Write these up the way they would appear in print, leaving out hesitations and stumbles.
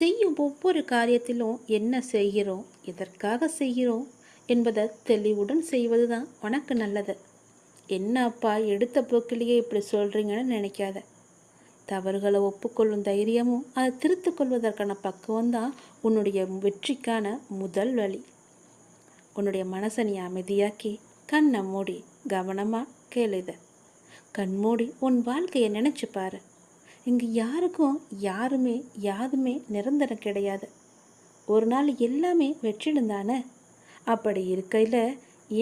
செய்யும் ஒவ்வொரு காரியத்திலும் என்ன செய்கிறோம், எதற்காக செய்கிறோம் என்பதை தெளிவுடன் செய்வது தான் உனக்கு நல்லது. என்ன அப்பா எடுத்த போக்கிலேயே இப்படி சொல்கிறீங்கன்னு நினைக்காத. தவறுகளை ஒப்புக்கொள்ளும் தைரியமும் அதை திருத்து கொள்வதற்கான பக்குவம் தான் உன்னுடைய வெற்றிக்கான முதல் வழி. உன்னுடைய மனசை நீ அமைதியாக்கி கண்ணை மூடி கவனமாக கேளுத. கண் மூடி உன் வாழ்க்கையை நினச்சி பாரு. இங்கு யாருக்கும் யாதுமே நிரந்தரம் கிடையாது. ஒரு நாள் எல்லாமே வெற்றிடும் தானே. அப்படி இருக்கையில்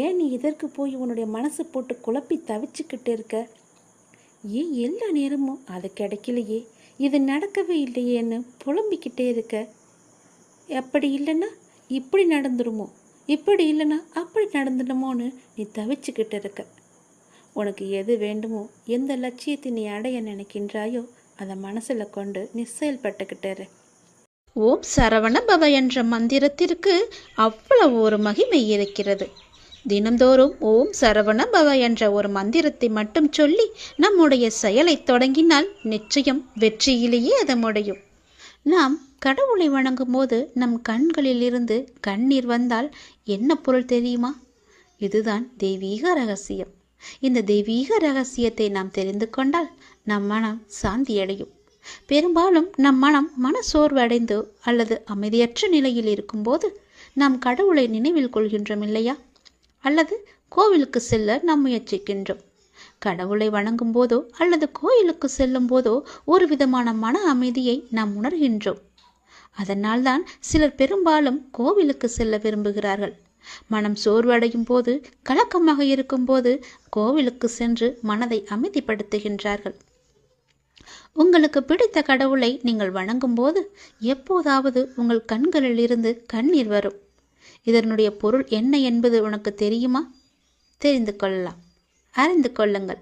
ஏன் நீ இதற்கு போய் உன்னுடைய மனசை போட்டு குழப்பி தவிச்சுக்கிட்டு இருக்க? ஏன் எல்லா நேரமும் அது கிடைக்கலையே, இது நடக்கவே இல்லையேன்னு புலம்பிக்கிட்டே இருக்க? அப்படி இல்லைன்னா இப்படி நடந்துருமோ, இப்படி இல்லைன்னா அப்படி நடந்துடுமோன்னு நீ தவிச்சுக்கிட்டு இருக்க. உனக்கு எது வேண்டுமோ, எந்த லட்சியத்தை நீ அடைய நினைக்கின்றாயோ அதை மனசில் கொண்டு நீ செயல்பட்டுக்கிட்டாரு. ஓம் சரவண பவ என்ற மந்திரத்திற்கு அவ்வளவு ஒரு மகிமை இருக்கிறது. தினந்தோறும் ஓம் சரவண பவ என்ற ஒரு மந்திரத்தை மட்டும் சொல்லி நம்முடைய செயலை தொடங்கினால் நிச்சயம் வெற்றியிலேயே அது முடியும். நாம் கடவுளை வணங்கும் போது நம் கண்களில் இருந்து கண்ணீர் வந்தால் என்ன பொருள் தெரியுமா? இதுதான் தெய்வீக ரகசியம். இந்த தெய்வீக ரகசியத்தை நாம் தெரிந்து கொண்டால் நம் மனம் சாந்தியடையும். பெரும்பாலும் நம் மன சோர்வடைந்து அல்லது அமைதியற்ற நிலையில் இருக்கும்போது நாம் கடவுளை நினைவில் கொள்கின்றோம் இல்லையா? அல்லது கோவிலுக்கு செல்ல நாம் முயற்சிக்கின்றோம். கடவுளை வணங்கும் போதோ அல்லது கோயிலுக்கு செல்லும் போதோ ஒரு விதமான மன அமைதியை நாம் உணர்கின்றோம். அதனால்தான் சிலர் பெரும்பாலும் கோவிலுக்கு செல்ல விரும்புகிறார்கள். மனம் சோர்வடையும் போது, கலக்கமாக இருக்கும்போது கோவிலுக்கு சென்று மனதை அமைதிப்படுத்துகின்றார்கள். உங்களுக்கு பிடித்த கடவுளை நீங்கள் வணங்கும் போது எப்போதாவது உங்கள் கண்களில் இருந்து கண்ணீர் வரும். இதனுடைய பொருள் என்ன என்பது உனக்கு தெரியுமா? தெரிந்து கொள்ளலாம், அறிந்து கொள்ளுங்கள்.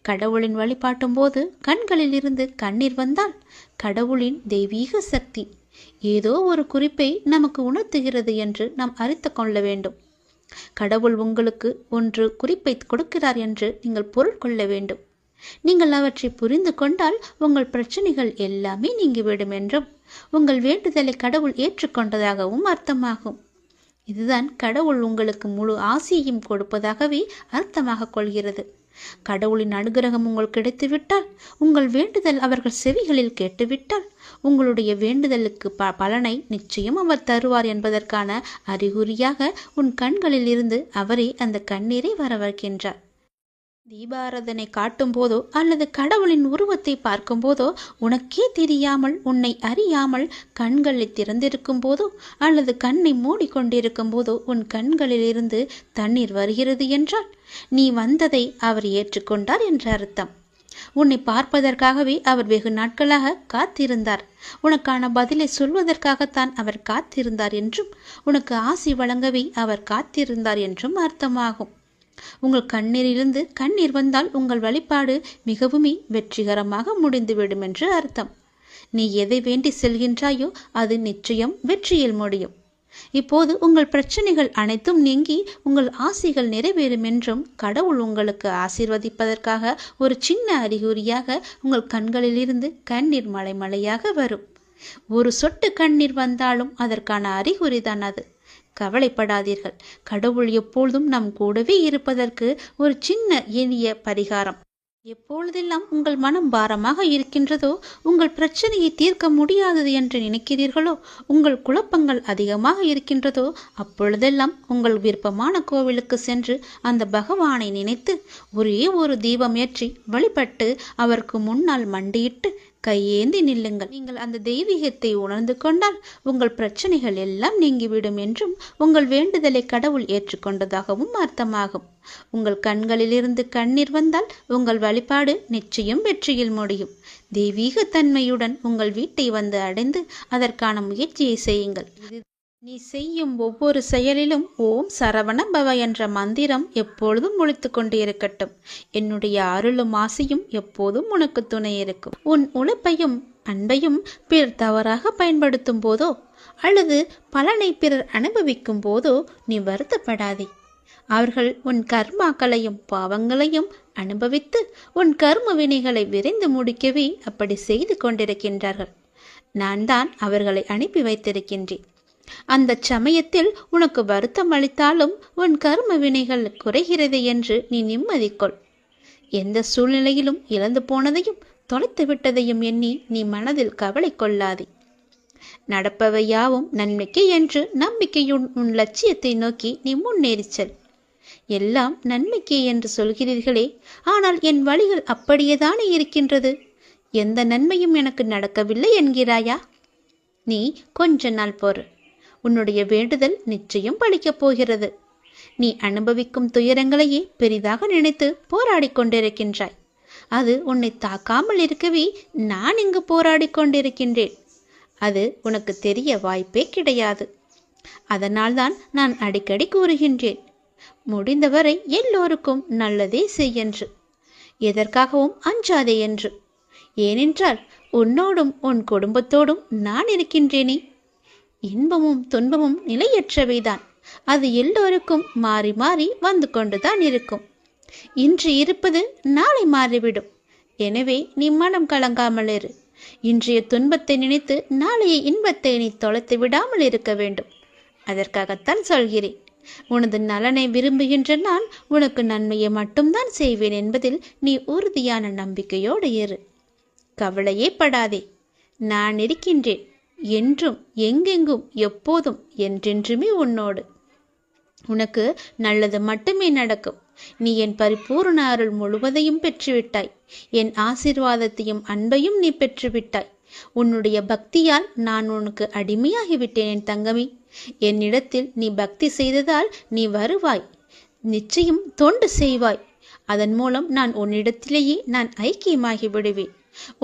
கடவுளின் வழிபாட்டும் போது கண்களில் இருந்து கண்ணீர் வந்தால் கடவுளின் தெய்வீக சக்தி ஏதோ ஒரு குறிப்பை நமக்கு உணர்த்துகிறது என்று நாம் அறிந்து கொள்ள வேண்டும். கடவுள் உங்களுக்கு ஒன்று குறிப்பை கொடுக்கிறார் என்று நீங்கள் பொருள் கொள்ள வேண்டும். நீங்கள் அவற்றை புரிந்து கொண்டால் உங்கள் பிரச்சனைகள் எல்லாமே நீங்கிவிடும் என்றும் உங்கள் வேண்டுதலை கடவுள் ஏற்றுக்கொண்டதாகவும் அர்த்தமாகும். இதுதான் கடவுள் உங்களுக்கு முழு ஆசியையும் கொடுப்பதாகவே அர்த்தமாக கொள்கிறது. கடவுளின் அனுகிரகம் உங்களுக்கு கிடைத்துவிட்டால், உங்கள் வேண்டுதல் அவர்கள் செவிகளில் கேட்டுவிட்டால், உங்களுடைய வேண்டுதலுக்கு பலனை நிச்சயம் அவர் தருவார் என்பதற்கான அறிகுறியாக உன் கண்களில் இருந்து அவரே அந்த கண்ணீரை வர வைக்கின்றார். தீபாராதனை காட்டும் போதோ அல்லது கடவுளின் உருவத்தை பார்க்கும் போதோ உனக்கே தெரியாமல், உன்னை அறியாமல் கண்களை திறந்திருக்கும் போதோ அல்லது கண்ணை மூடிக்கொண்டிருக்கும் போதோ உன் கண்களில் இருந்து தண்ணீர் வருகிறது என்றால் நீ வந்ததை அவர் ஏற்றுக்கொண்டார் என்ற அர்த்தம். உன்னை பார்ப்பதற்காகவே அவர் வெகு நாட்களாக காத்திருந்தார். உனக்கான பதிலை சொல்வதற்காகத்தான் அவர் காத்திருந்தார் என்றும், உனக்கு ஆசி வழங்கவே அவர் காத்திருந்தார் என்றும் அர்த்தமாகும். உங்கள் கண்ணீரிலிருந்து கண்ணீர் வந்தால் உங்கள் வழிபாடு மிகவுமே வெற்றிகரமாக முடிந்துவிடும் என்று அர்த்தம். நீ எதை வேண்டி செல்கின்றாயோ அது நிச்சயம் வெற்றியில் முடியும். இப்போது உங்கள் பிரச்சனைகள் அனைத்தும் நீங்கி உங்கள் ஆசைகள் நிறைவேறும் என்றும் கடவுள் உங்களுக்கு ஆசீர்வதிப்பதற்காக ஒரு சின்ன அறிகுறியாக உங்கள் கண்களிலிருந்து கண்ணீர் மலையாக வரும். ஒரு சொட்டு கண்ணீர் வந்தாலும் அதற்கான அறிகுறிதான் அது. கவலைப்படாதீர்கள். கடவுள் எப்பொழுதும் நம் கூடவே இருப்பதற்கு ஒரு சின்ன எளிய பரிகாரம். எப்பொழுதெல்லாம் உங்கள் மனம் பாரமாக இருக்கின்றதோ, உங்கள் பிரச்சனையை தீர்க்க முடியாதது என்று நினைக்கிறீர்களோ, உங்கள் குழப்பங்கள் அதிகமாக இருக்கின்றதோ, அப்பொழுதெல்லாம் உங்கள் விருப்பமான கோவிலுக்கு சென்று அந்த பகவானை நினைத்து ஒரே ஒரு தீபம் ஏற்றி வழிபட்டு அவருக்கு முன்னால் மண்டியிட்டு கையேந்தி நில்லுங்கள். நீங்கள் அந்த தெய்வீகத்தை உணர்ந்து கொண்டால் உங்கள் பிரச்சனைகள் எல்லாம் நீங்கிவிடும் என்றும் உங்கள் வேண்டுதலை கடவுள் ஏற்றுக்கொண்டதாகவும் அர்த்தமாகும். உங்கள் கண்களிலிருந்து கண்ணீர் வந்தால் உங்கள் வழிபாடு நிச்சயம் வெற்றியில் முடியும். தெய்வீக தன்மையுடன் உங்கள் வீட்டை வந்து அடைந்து அதற்கான முயற்சியை செய்யுங்கள். நீ செய்யும் ஒவ்வொரு செயலிலும் ஓம் சரவண பவ என்ற மந்திரம் எப்பொழுதும் ஒலித்து கொண்டு இருக்கட்டும். என்னுடைய அருளும் ஆசையும் எப்போதும் உனக்கு துணை இருக்கும். உன் உழைப்பையும் அன்பையும் பிறர் தவறாக பயன்படுத்தும் போதோ அல்லது பலனை பிறர் அனுபவிக்கும் போதோ நீ வருத்தப்படாதே. அவர்கள் உன் கர்மாக்களையும் பாவங்களையும் அனுபவித்து உன் கர்ம வினைகளை விரைந்து முடிக்கவே அப்படி செய்து கொண்டிருக்கின்றார்கள். நான் தான் அவர்களை அனுப்பி வைத்திருக்கின்றேன். அந்த சமயத்தில் உனக்கு வருத்தம் அளித்தாலும் உன் கர்ம வினைகள் குறைகிறது என்று நீ நிம்மதி கொள். எந்த சூழ்நிலையிலும் இழந்து போனதையும் தொலைத்து விட்டதையும் எண்ணி நீ மனதில் கவலை கொள்ளாதே. நடப்பவை யாவும் நன்மைக்கு என்று நம்பிக்கையுன் உன் லட்சியத்தை நோக்கி நீ முன்னேறிச் செல். எல்லாம் நன்மைக்கே என்று சொல்கிறீர்களே, ஆனால் என் வழிகள் அப்படியேதானே இருக்கின்றது. எந்த நன்மையும் எனக்கு நடக்கவில்லை என்கிறாயா? நீ கொஞ்ச நாள் பொறு. உன்னுடைய வேண்டுதல் நிச்சயம் பலிக்கப் போகிறது. நீ அனுபவிக்கும் துயரங்களையே பெரிதாக நினைத்து போராடி கொண்டிருக்கின்றாய். அது உன்னை தாக்காமல் இருக்கவே நான் இங்கு போராடி கொண்டிருக்கின்றேன். அது உனக்கு தெரிய வாய்ப்பே கிடையாது. அதனால்தான் நான் அடிக்கடி கூறுகின்றேன், முடிந்தவரை எல்லோருக்கும் நல்லதே செய்யென்று, எதற்காகவும் அஞ்சாதே என்று. ஏனென்றால் உன்னோடும் உன் குடும்பத்தோடும் நான் இருக்கின்றேனே. இன்பமும் துன்பமும் நிலையற்றவைதான். அது எல்லோருக்கும் மாறி மாறி வந்து கொண்டுதான் இருக்கும். இன்று இருப்பது நாளை மாறிவிடும். எனவே நீ மனம் கலங்காமல் இரு. இன்றைய துன்பத்தை நினைத்து நாளைய இன்பத்தை நீ தொலைத்து விடாமல் இருக்க வேண்டும். அதற்காகத்தான் சொல்கிறேன். உனது நலனை விரும்புகின்ற நான் உனக்கு நன்மையை மட்டும்தான் செய்வேன் என்பதில் நீ உறுதியான நம்பிக்கையோடு இரு. கவலையே படாதே. நான் இருக்கின்றேன். என்றும் எங்கெங்கும் எப்போதும் என்றென்றுமே உன்னோடு. உனக்கு நல்லது மட்டுமே நடக்கும். நீ என் பரிபூர்ண அருள் முழுவதையும் பெற்றுவிட்டாய். என் ஆசீர்வாதத்தையும் அன்பையும் நீ பெற்றுவிட்டாய். உன்னுடைய பக்தியால் நான் உனக்கு அடிமையாகிவிட்டேன் என் தங்கமி. என்னிடத்தில் நீ பக்தி செய்ததால் நீ வருவாய். நிச்சயம் தொண்டு செய்வாய். அதன் மூலம் நான் உன்னிடத்திலேயே நான் ஐக்கியமாகி விடுவேன்.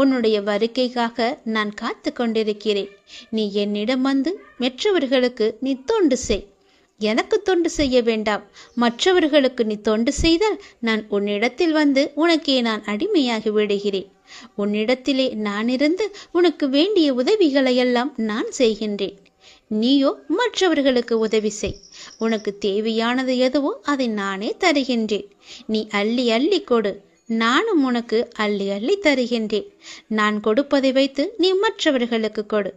உன்னுடைய வருகைக்காக நான் காத்து கொண்டிருக்கிறேன். நீ என்னிடம் வந்து மற்றவர்களுக்கு நீ தொண்டு செய். எனக்கு தொண்டு செய்ய வேண்டாம். மற்றவர்களுக்கு நீ தொண்டு செய்தால் நான் உன்னிடத்தில் வந்து உனக்கே நான் அடிமையாகி விடுகிறேன். உன்னிடத்திலே நான் இருந்து உனக்கு வேண்டிய உதவிகளையெல்லாம் நான் செய்கின்றேன். நீயோ மற்றவர்களுக்கு உதவி செய். உனக்கு தேவையானது எதுவோ அதை நானே தருகின்றேன். நீ அள்ளி அள்ளி கொடு. நானும் உனக்கு அள்ளி அள்ளி தருகின்றேன். நான் கொடுப்பதை வைத்து நீ மற்றவர்களுக்கு கொடு.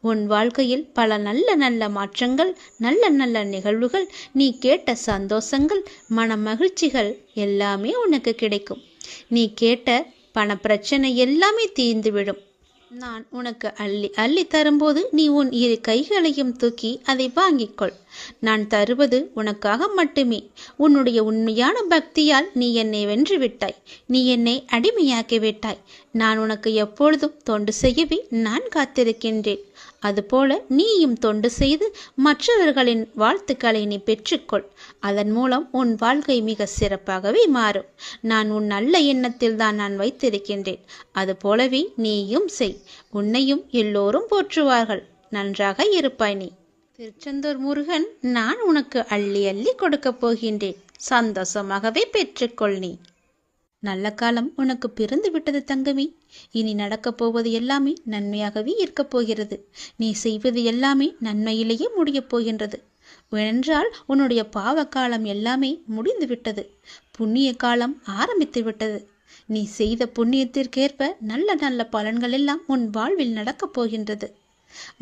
உன் வாழ்க்கையில் பல நல்ல நல்ல மாற்றங்கள், நல்ல நல்ல நிகழ்வுகள், நீ கேட்ட சந்தோஷங்கள், மன மகிழ்ச்சிகள் எல்லாமே உனக்கு கிடைக்கும். நீ கேட்ட பண பிரச்சனை எல்லாமே தீர்ந்துவிடும். நான் உனக்கு அள்ளி அள்ளி தரும்போது நீ உன் இரு கைகளையும் தூக்கி அதை வாங்கிக்கொள். நான் தருவது உனக்காக மட்டுமே. உன்னுடைய உண்மையான பக்தியால் நீ என்னை வென்று விட்டாய். நீ என்னை அடிமையாக்கி விட்டாய். நான் உனக்கு எப்பொழுதும் தொண்டு செய்யவே நான் காத்திருக்கின்றேன். அதுபோல நீயும் தொண்டு செய்து மற்றவர்களின் வாழ்த்துக்களை நீ பெற்றுக்கொள். அதன் மூலம் உன் வாழ்க்கை மிக சிறப்பாகவே மாறும். நான் உன் நல்ல எண்ணத்தில் தான் நான் வைத்திருக்கின்றேன். அதுபோலவே நீயும் செய். உன்னையும் எல்லோரும் போற்றுவார்கள். நன்றாக இருப்பாய் நீ. திருச்செந்தூர் முருகன் நான் உனக்கு அள்ளி அள்ளி கொடுக்கப் போகின்றேன். சந்தோஷமாகவே பெற்றுக்கொள் நீ. நல்ல காலம் உனக்கு பிறந்து விட்டது தங்கமி. இனி நடக்கப் போவது எல்லாமே நன்மையாகவே இருக்கப் போகிறது. நீ செய்வது எல்லாமே நன்மையிலேயே முடியப் போகின்றது. ஏனென்றால் உன்னுடைய பாவ காலம் எல்லாமே முடிந்து விட்டது. புண்ணிய காலம் ஆரம்பித்து விட்டது. நீ செய்த புண்ணியத்திற்கேற்ப நல்ல நல்ல பலன்கள் எல்லாம் உன் வாழ்வில் நடக்கப் போகின்றது.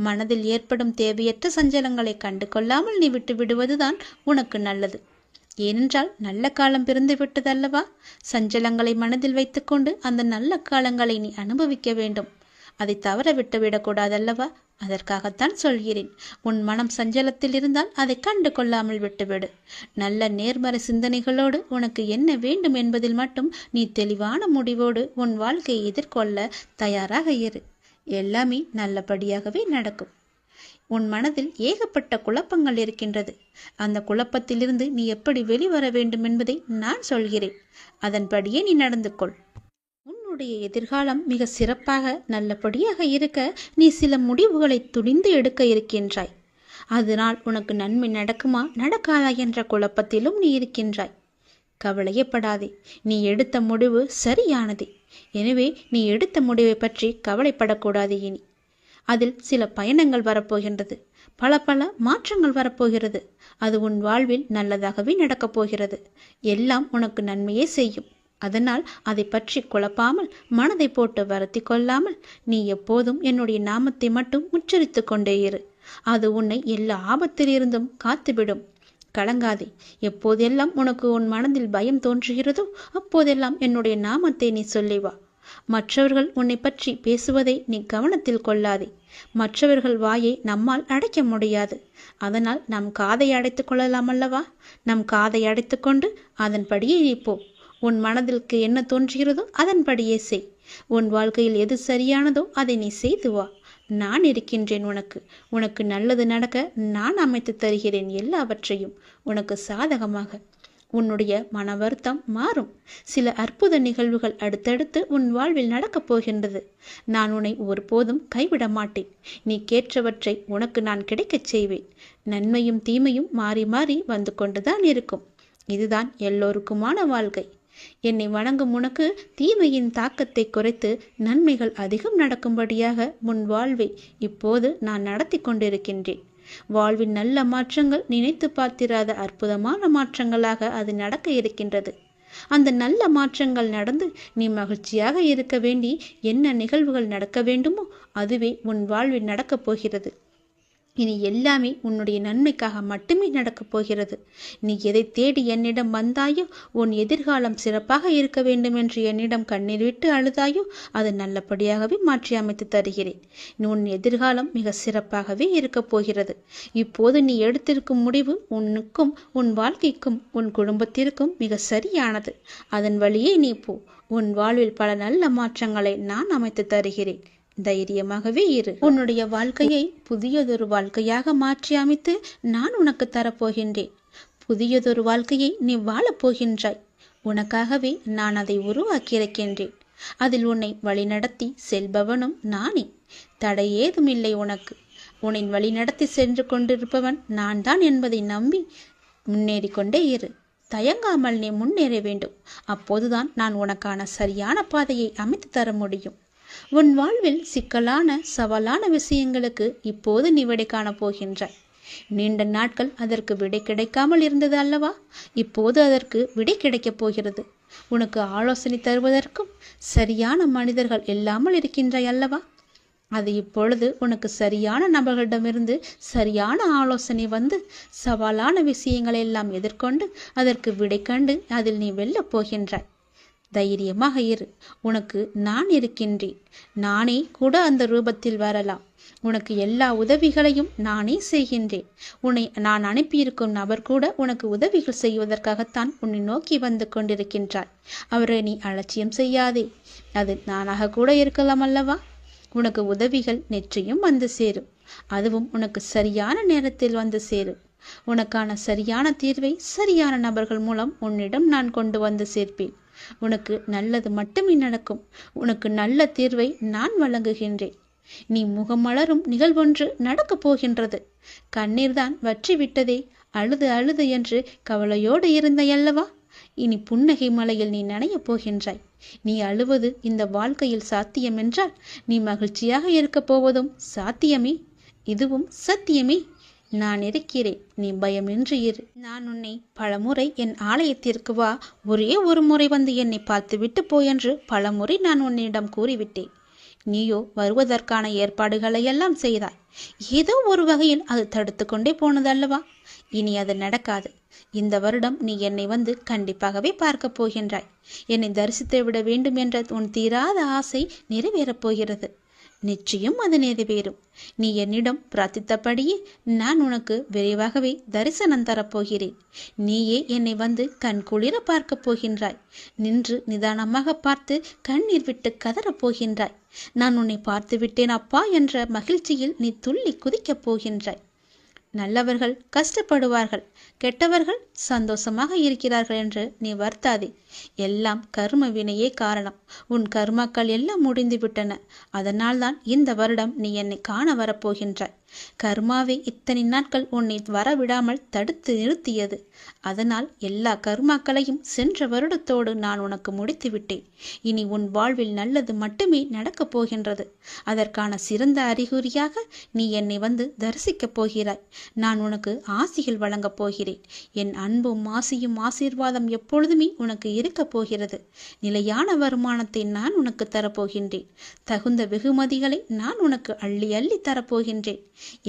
மனதில் ஏற்படும் தேவையற்ற சஞ்சலங்களை கண்டு கொள்ளாமல் நீ விட்டு விடுவதுதான் உனக்கு நல்லது. ஏனென்றால் நல்ல காலம் பிறந்து விட்டதல்லவா? சஞ்சலங்களை மனதில் வைத்துக்கொண்டு அந்த நல்ல காலங்களை நீ அனுபவிக்க வேண்டும். அதை தவற விட்டு விடக்கூடாதல்லவா? அதற்காகத்தான் சொல்கிறேன். உன் மனம் சஞ்சலத்தில் இருந்தால் அதை கண்டு கொள்ளாமல் விட்டுவிடு. நல்ல நேர்மறை சிந்தனைகளோடு உனக்கு என்ன வேண்டும் என்பதில் மட்டும் நீ தெளிவான முடிவோடு உன் வாழ்க்கையை எதிர்கொள்ள தயாராக இரு. எல்லாமே நல்லபடியாகவே நடக்கும். உன் மனதில் ஏகப்பட்ட குழப்பங்கள் இருக்கின்றது. அந்த குழப்பத்திலிருந்து நீ எப்படி வெளிவர வேண்டும் என்பதை நான் சொல்கிறேன். அதன்படியே நீ நடந்து கொள். உன்னுடைய எதிர்காலம் மிக சிறப்பாக நல்லபடியாக இருக்க நீ சில முடிவுகளை துணிந்து எடுக்க இருக்கின்றாய். அதனால் உனக்கு நன்மை நடக்குமா நடக்காதா என்ற குழப்பத்திலும் நீ இருக்கின்றாய். கவலையப்படாதே. நீ எடுத்த முடிவு சரியானதே. எனவே நீ எடுத்த முடிவை பற்றி கவலைப்படக்கூடாது. இனி அதில் சில பயணங்கள் வரப்போகின்றது. பல பல மாற்றங்கள் வரப்போகிறது. அது உன் வாழ்வில் நல்லதாகவே நடக்கப் போகிறது. எல்லாம் உனக்கு நன்மையே செய்யும். அதனால் அதை பற்றி குழப்பாமல், மனதை போட்டு வருத்தி கொள்ளாமல், நீ எப்போதும் என்னுடைய நாமத்தை மட்டும் உச்சரித்து கொண்டே இரு. அது உன்னை எல்லா ஆபத்திலிருந்தும் காத்துவிடும். கலங்காதே. எப்போதெல்லாம் உனக்கு உன் மனதில் பயம் தோன்றுகிறதோ அப்போதெல்லாம் என்னுடைய நாமத்தை நீ சொல்லி வா. மற்றவர்கள் உன்னை பற்றி பேசுவதை நீ கவனத்தில் கொள்ளாதே. மற்றவர்கள் வாயை நம்மால் அடைக்க முடியாது. அதனால் நம் காதை அடைத்து கொள்ளலாம் அல்லவா? நம் காதை அடைத்து கொண்டு அதன்படியே நீ போ. உன் மனதிற்கு என்ன தோன்றுகிறதோ அதன்படியே செய். உன் வாழ்க்கையில் எது சரியானதோ அதை நீ செய்து வா. நான் இருக்கின்றேன் உனக்கு. உனக்கு நல்லது நடக்க நான் அமைத்து தருகிறேன் எல்லாவற்றையும் உனக்கு சாதகமாக. உன்னுடைய மன வருத்தம் மாறும். சில அற்புத நிகழ்வுகள் அடுத்தடுத்து உன் வாழ்வில் நடக்கப் போகின்றது. நான் உன்னை ஒருபோதும் கைவிட மாட்டேன். நீ கேட்டவற்றை உனக்கு நான் கிடைக்கச் செய்வேன். நன்மையும் தீமையும் மாறி மாறி வந்து கொண்டுதான் இருக்கும். இதுதான் எல்லோருக்குமான வாழ்க்கை. என்னை வணங்கும் உனக்கு தீமையின் தாக்கத்தை குறைத்து நன்மைகள் அதிகம் நடக்கும்படியாக முன் வாழ்வை இப்போது நான் நடத்தி கொண்டிருக்கின்றேன். வாழ்வின் நல்ல மாற்றங்கள் நினைத்து பார்த்திராத அற்புதமான மாற்றங்களாக அது நடக்க இருக்கின்றது. அந்த நல்ல மாற்றங்கள் நடந்து நீ மகிழ்ச்சியாக இருக்க வேண்டி என்ன நிகழ்வுகள் நடக்க வேண்டுமோ அதுவே உன் வாழ்வில் நடக்கப் போகிறது. இனி எல்லாமே உன்னுடைய நன்மைக்காக மட்டுமே நடக்கப் போகிறது. நீ எதை தேடி என்னிடம் வந்தாயோ, உன் எதிர்காலம் சிறப்பாக இருக்க வேண்டும் என்று என்னிடம் கண்ணீர் விட்டு அழுதாயோ, அது நல்லபடியாகவே மாற்றி அமைத்து தருகிறேன். உன் எதிர்காலம் மிக சிறப்பாகவே இருக்கப் போகிறது. இப்போது நீ எடுத்திருக்கும் முடிவு உன்னுக்கும் உன் வாழ்க்கைக்கும் உன் குடும்பத்திற்கும் மிக சரியானது. அதன் வழியே நீ போ. உன் வாழ்வில் பல நல்ல மாற்றங்களை நான் அமைத்து தருகிறேன். தைரியமாகவே இரு. உன்னுடைய வாழ்க்கையை புதியதொரு வாழ்க்கையாக மாற்றி அமைத்து நான் உனக்கு தரப்போகின்றேன். புதியதொரு வாழ்க்கையை நீ வாழப் போகின்றாய். உனக்காகவே நான் அதை உருவாக்கியிருக்கின்றேன். அதில் உன்னை வழிநடத்தி செல்பவனும் நானே. தடை ஏதும் இல்லை உனக்கு. உன்னை வழிநடத்தி சென்று கொண்டிருப்பவன் நான் தான் என்பதை நம்பி முன்னேறி கொண்டே இரு. தயங்காமல் நீ முன்னேற வேண்டும். அப்போதுதான் நான் உனக்கான சரியான பாதையை அமைத்து தர முடியும். உன் வாழ்வில் சிக்கலான சவாலான விஷயங்களுக்கு இப்போது நீ விடை காணப் போகின்றாய். நீண்ட நாட்கள் அதற்கு விடை கிடைக்காமல் இருந்தது அல்லவா? இப்போது அதற்கு விடை கிடைக்கப் போகிறது. உனக்கு ஆலோசனை தருவதற்கும் சரியான மனிதர்கள் இல்லாமல் இருக்கின்றாய் அல்லவா? அது இப்பொழுது உனக்கு சரியான நபர்களிடமிருந்து சரியான ஆலோசனை வந்து சவாலான விஷயங்களை எல்லாம் எதிர்கொண்டு அதற்கு விடை கண்டு அதில் நீ வெல்லப் போகின்றாய். தைரியமாக இரு. உனக்கு நான் இருக்கின்றேன். நானே கூட அந்த ரூபத்தில் வரலாம். உனக்கு எல்லா உதவிகளையும் நானே செய்கின்றேன். உன்னை நான் அனுப்பியிருக்கும் நபர் கூட உனக்கு உதவிகள் செய்வதற்காகத்தான் உன்னை நோக்கி வந்து கொண்டிருக்கின்றார். அவரை நீ அலட்சியம் செய்யாதே. அது நானாக கூட இருக்கலாம் அல்லவா? உனக்கு உதவிகள் நிச்சயம் வந்து சேரும். அதுவும் உனக்கு சரியான நேரத்தில் வந்து சேரும். உனக்கான சரியான தீர்வை சரியான நபர்கள் மூலம் உன்னிடம் நான் கொண்டு வந்து சேர்ப்பேன். உனக்கு நல்லது மட்டுமே நடக்கும். உனக்கு நல்ல தீர்வை நான் வழங்குகின்றேன். நீ முகமலரும் நிகழ்வொன்று நடக்கப் போகின்றது. கண்ணீர்தான் வற்றி விட்டதே, அழுது அழுது என்று கவலையோடு இருந்தையல்லவா? இனி புன்னகை மலையில் நீ நனையப் போகின்றாய். நீ அழுவது இந்த வாழ்க்கையில் சாத்தியம் என்றால் நீ மகிழ்ச்சியாக இருக்கப் போவதும் சாத்தியமே. இதுவும் சத்தியமே. நான் இருக்கிறேன். நீ பயமின்றி இரு. நான் உன்னை பலமுறை என் ஆலயத்திற்கு வா, ஒரே ஒரு முறை வந்து என்னை பார்த்துவிட்டு போ என்று பலமுறை நான் உன்னிடம் கூறிவிட்டேன். நீயோ வருவதற்கான ஏற்பாடுகளை எல்லாம் செய்தாய். ஏதோ ஒரு வகையில் அது தடுத்து கொண்டே போனதல்லவா? இனி அது நடக்காது. இந்த வருடம் நீ என்னை வந்து கண்டிப்பாகவே பார்க்கப் போகின்றாய். என்னை தரிசித்து விட வேண்டும் என்ற உன் தீராத ஆசை நிறைவேறப் போகிறது. நிச்சயம் அது நிறைவேறும். நீ என்னிடம் பிரார்த்தித்தபடியே நான் உனக்கு விரைவாகவே தரிசனம் தரப்போகிறேன். நீயே என்னை வந்து கண் குளிர பார்க்கப் போகின்றாய். நின்று நிதானமாக பார்த்து கண்ணீர் விட்டு கதறப் போகின்றாய். நான் உன்னை பார்த்து விட்டேன் அப்பா என்ற மகிழ்ச்சியில் நீ துள்ளி குதிக்கப் போகின்றாய். நல்லவர்கள் கஷ்டப்படுவார்கள், கெட்டவர்கள் சந்தோஷமாக இருக்கிறார்கள் என்று நீ வருத்தாதே. எல்லாம் கர்ம வினையே காரணம். உன் கர்மாக்கள் எல்லாம் முடிந்து விட்டன. அதனால்தான் இந்த வருடம் நீ என்னை காண வரப்போகின்றாய். கர்மாவே இத்தனை நாட்கள் உன்னை வரவிடாமல் தடுத்து நிறுத்தியது. அதனால் எல்லா கர்மாக்களையும் சென்ற வருடத்தோடு நான் உனக்கு முடித்து விட்டேன். இனி உன் வாழ்வில் நல்லது மட்டுமே நடக்கப் போகின்றது. அதற்கான சிறந்த அறிகுறியாக நீ என்னை வந்து தரிசிக்கப் போகிறாய். நான் உனக்கு ஆசிகள் வழங்கப் போகிறேன். என் அன்பும் ஆசியும் ஆசீர்வாதம் எப்பொழுதுமே உனக்கு இருக்கப் போகிறது. நிலையான வருமானத்தை நான் உனக்கு தரப்போகின்றேன். தகுந்த வெகுமதிகளை நான் உனக்கு அள்ளி அள்ளி தரப்போகின்றேன்.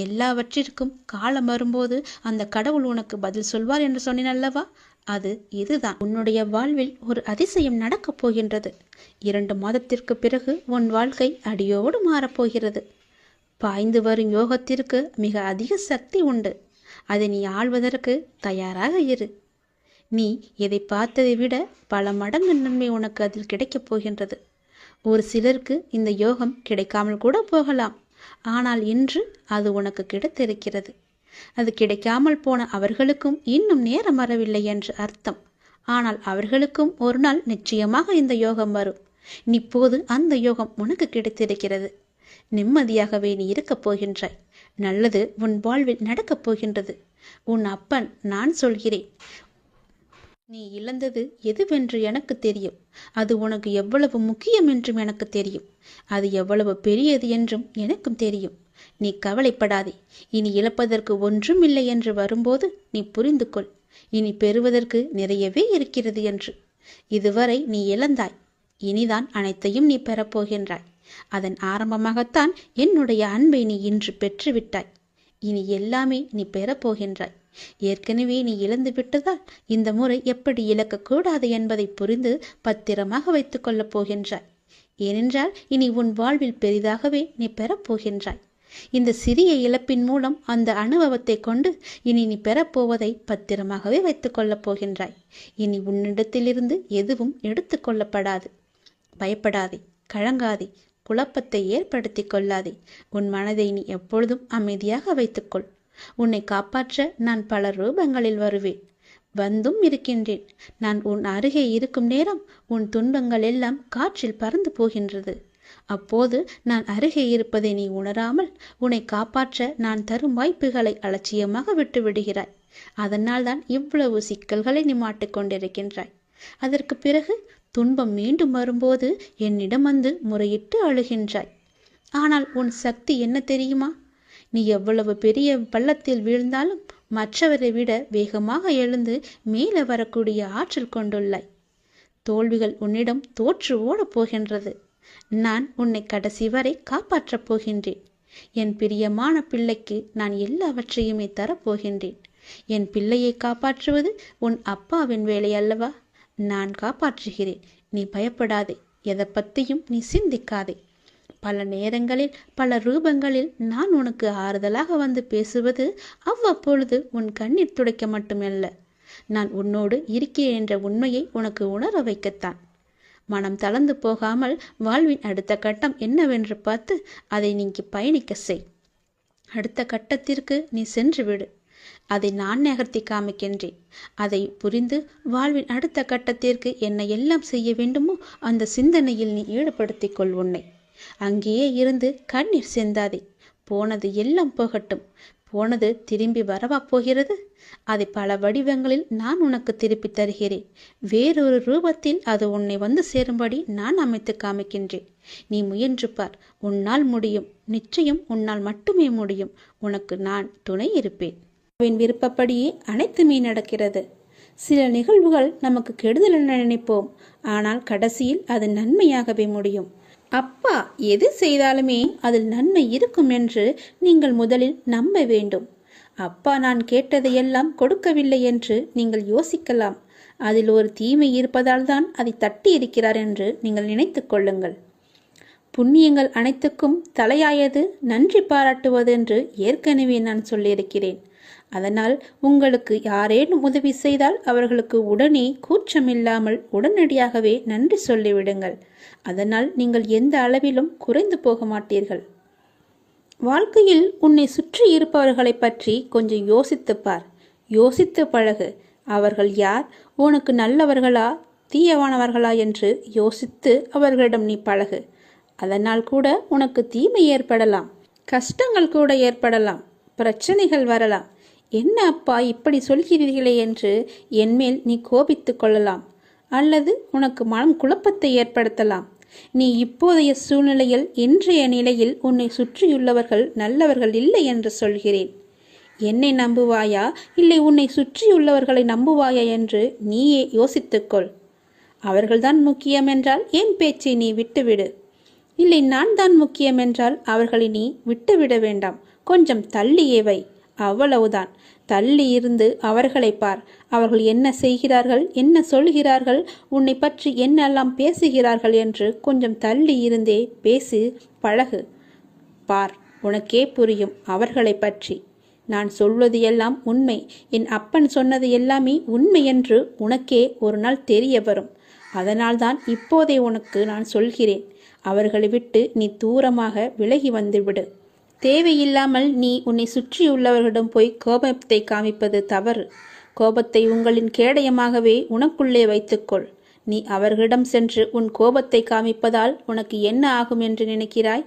எல்லாவற்றிற்கும் காலம் வரும்போது அந்த கடவுள் உனக்கு பதில் சொல்வார் என்று சொன்னேன் அல்லவா? அது இதுதான். உன்னுடைய வாழ்வில் ஒரு அதிசயம் நடக்கப் போகின்றது. 2 மாதத்திற்கு பிறகு உன் வாழ்க்கை அடியோடு மாறப்போகிறது. பாய்ந்து வரும் யோகத்திற்கு மிக அதிக சக்தி உண்டு. அதை நீ ஆள்வதற்கு தயாராக இரு. நீ எதை பார்த்ததை விட பல மடங்கு நன்மை உனக்கு அதில் கிடைக்கப் போகின்றது. ஒரு சிலருக்கு இந்த யோகம் கிடைக்காமல் கூட போகலாம். ஆனால் இன்று அது உனக்கு கிடைத்திருக்கிறது. அது கிடைக்காமல் போன அவர்களுக்கும் இன்னும் நேரம் வரவில்லை என்று அர்த்தம். ஆனால் அவர்களுக்கும் ஒரு நாள் நிச்சயமாக இந்த யோகம் வரும். இப்போது அந்த யோகம் உனக்கு கிடைத்திருக்கிறது. நிம்மதியாகவே நீ இருக்கப் போகின்றாய். நல்லது உன் வாழ்வில் நடக்கப் போகின்றது. உன் அப்பன் நான் சொல்கிறேன். நீ இழந்தது எதுவென்று எனக்கு தெரியும். அது உனக்கு எவ்வளவு முக்கியம் என்றும் எனக்கு தெரியும். அது எவ்வளவு பெரியது என்றும் எனக்கும் தெரியும். நீ கவலைப்படாதே. இனி இழப்பதற்கு ஒன்றும் இல்லை என்று வரும்போது நீ புரிந்து கொள். இனி பெறுவதற்கு நிறையவே இருக்கிறது என்று. இதுவரை நீ இழந்தாய். இனிதான் அனைத்தையும் நீ பெறப்போகின்றாய். அதன் ஆரம்பமாகத்தான் என்னுடைய அன்பை நீ இன்று பெற்றுவிட்டாய். இனி எல்லாமே நீ பெறப்போகின்றாய். ஏற்கனவே நீ இழந்து விட்டதால் இந்த முறை எப்படி இழக்கக்கூடாது என்பதை புரிந்து பத்திரமாக வைத்துக் கொள்ளப் போகின்றாய். ஏனென்றால் இனி உன் வாழ்வில் பெரிதாகவே நீ பெறப்போகின்றாய். இந்த சிறிய இழப்பின் மூலம் அந்த அனுபவத்தை கொண்டு இனி நீ பெறப்போவதை பத்திரமாகவே வைத்துக் கொள்ளப் போகின்றாய். இனி உன்னிடத்திலிருந்து எதுவும் எடுத்து கொள்ளப்படாது. பயப்படாதே, கலங்காதே, குழப்பத்தை ஏற்படுத்தி கொள்ளாதே. உன் மனதை நீ எப்பொழுதும் அமைதியாக வைத்துக்கொள். உன்னை காப்பாற்ற நான் பல ரூபங்களில் வருவேன். வந்தும் இருக்கின்றேன். நான் உன் அருகே இருக்கும் நேரம் உன் துன்பங்கள் எல்லாம் காற்றில் பறந்து போகின்றது. அப்போது நான் அருகே இருப்பதை நீ உணராமல் உன்னை காப்பாற்ற நான் தரும் வாய்ப்புகளை அலட்சியமாக விட்டு விடுகிறாய். அதனால்தான் இவ்வளவு சிக்கல்களை நீ மாட்டிக்கொண்டிருக்கின்றாய். அதற்கு பிறகு துன்பம் மீண்டும் வரும்போது என்னிடம் வந்து முறையிட்டு அழுகின்றாய். ஆனால் உன் சக்தி என்ன தெரியுமா? நீ எவ்வளவு பெரிய பள்ளத்தில் வீழ்ந்தாலும் மற்றவரை விட வேகமாக எழுந்து மேலே வரக்கூடிய ஆற்றல் கொண்டுள்ளாய். தோல்விகள் உன்னிடம் தோற்று ஓடப் போகின்றது. நான் உன்னை கடைசி வரை காப்பாற்றப் போகின்றேன். என் பிரியமான பிள்ளைக்கு நான் எல்லாவற்றையுமே தரப்போகின்றேன். என் பிள்ளையை காப்பாற்றுவது உன் அப்பாவின் வேலை அல்லவா? நான் காப்பாற்றுகிறேன். நீ பயப்படாதே. எதை பற்றியும் நீ சிந்திக்காதே. பல நேரங்களில் பல ரூபங்களில் நான் உனக்கு ஆறுதலாக வந்து பேசுவது அவ்வப்பொழுது உன் கண்ணீர் துடைக்க மட்டுமல்ல, நான் உன்னோடு இருக்கிறேன் என்ற உண்மையை உனக்கு உணர வைக்கத்தான். மனம் தளர்ந்து போகாமல் வாழ்வின் அடுத்த கட்டம் என்னவென்று பார்த்து அதை நீங்கி பயணிக்க செய். அடுத்த கட்டத்திற்கு நீ சென்று விடு. அதை நான் நகர்த்தி காமிக்கின்றேன். அதை புரிந்து வாழ்வின் அடுத்த கட்டத்திற்கு என்ன எல்லாம் செய்ய வேண்டுமோ அந்த சிந்தனையில் நீ ஈடுபடுத்திக் கொள் உன்னை. அங்கேயே இருந்து கண்ணீர் சிந்தாதே. போனது எல்லாம் போகட்டும். போனது திரும்பி வரவா போகிறது? அதை பல வடிவங்களில் நான் உனக்கு திருப்பி தருகிறேன். வேறொரு ரூபத்தில் அது உன்னை வந்து சேரும்படி நான் அமைத்து காமிக்கின்றேன். நீ முயன்று பார். உன்னால் முடியும். நிச்சயம் உன்னால் மட்டுமே முடியும். உனக்கு நான் துணை இருப்பேன். அவன் விருப்பப்படியே அனைத்துமே நடக்கிறது. சில நிகழ்வுகள் நமக்கு கெடுதல் என நினைப்போம். ஆனால் கடைசியில் அது நன்மையாகவே முடியும். அப்பா எது செய்தாலுமே அதில் நன்மை இருக்கும் என்று நீங்கள் முதலில் நம்ப வேண்டும். அப்பா நான் கேட்டதையெல்லாம் கொடுக்கவில்லை என்று நீங்கள் யோசிக்கலாம். அதில் ஒரு தீமை இருப்பதால் தான் அதை தட்டி இருக்கிறார் என்று நீங்கள் நினைத்து கொள்ளுங்கள். புண்ணியங்கள் அனைத்துக்கும் தலையாயது நன்றி பாராட்டுவது என்று ஏற்கனவே நான் சொல்லியிருக்கிறேன். அதனால் உங்களுக்கு யாரேனும் உதவி செய்தால் அவர்களுக்கு உடனே கூச்சமில்லாமல் உடனடியாகவே நன்றி சொல்லிவிடுங்கள். அதனால் நீங்கள் எந்த அளவிலும் குறைந்து போக மாட்டீர்கள். வாழ்க்கையில் உன்னை சுற்றி இருப்பவர்களை பற்றி கொஞ்சம் யோசித்துப் பார். யோசித்து பழகு. அவர்கள் யார்? உனக்கு நல்லவர்களா தீயவானவர்களா என்று யோசித்து அவர்களிடம் நீ பழகு. அதனால் கூட உனக்கு தீமை ஏற்படலாம், கஷ்டங்கள் கூட ஏற்படலாம், பிரச்சனைகள் வரலாம். என்ன அப்பா இப்படி சொல்கிறீர்களே என்று என்மேல் நீ கோபித்து கொள்ளலாம், அல்லது உனக்கு மனம் குழப்பத்தை ஏற்படுத்தலாம். நீ இப்போதைய சூழ்நிலையில் இன்றைய நிலையில் உன்னை சுற்றியுள்ளவர்கள் நல்லவர்கள் இல்லை என்று சொல்கிறேன். என்னை நம்புவாயா இல்லை உன்னை சுற்றியுள்ளவர்களை நம்புவாயா என்று நீயே யோசித்துக்கொள். அவர்கள்தான் முக்கியம் என்றால் என் பேச்சை நீ விட்டுவிடு. இல்லை நான் தான் முக்கியம் என்றால் அவர்களை நீ விட்டுவிட வேண்டாம், கொஞ்சம் தள்ளியே வை. அவ்வளவுதான். தள்ளி இருந்து அவர்களை பார். அவர்கள் என்ன செய்கிறார்கள், என்ன சொல்கிறார்கள், உன்னை பற்றி என்னெல்லாம் பேசுகிறார்கள் என்று கொஞ்சம் தள்ளி இருந்தே பேசி பழகு. பார், உனக்கே புரியும் அவர்களை பற்றி. நான் சொல்வது எல்லாம் உண்மை, என் அப்பன் சொன்னது எல்லாமே உண்மை என்று உனக்கே ஒரு நாள் தெரிய வரும். அதனால்தான் இப்போதே உனக்கு நான் சொல்கிறேன். அவர்களை விட்டு நீ தூரமாக விலகி வந்துவிடு. தேவையில்லாமல் நீ உன்னை சுற்றியுள்ளவர்களிடம் போய் கோபத்தை காமிப்பது தவறு. கோபத்தை உங்களின் கேடயமாகவே உனக்குள்ளே வைத்துக்கொள். நீ அவர்களிடம் சென்று உன் கோபத்தை காமிப்பதால் உனக்கு என்ன ஆகும் என்று நினைக்கிறாய்?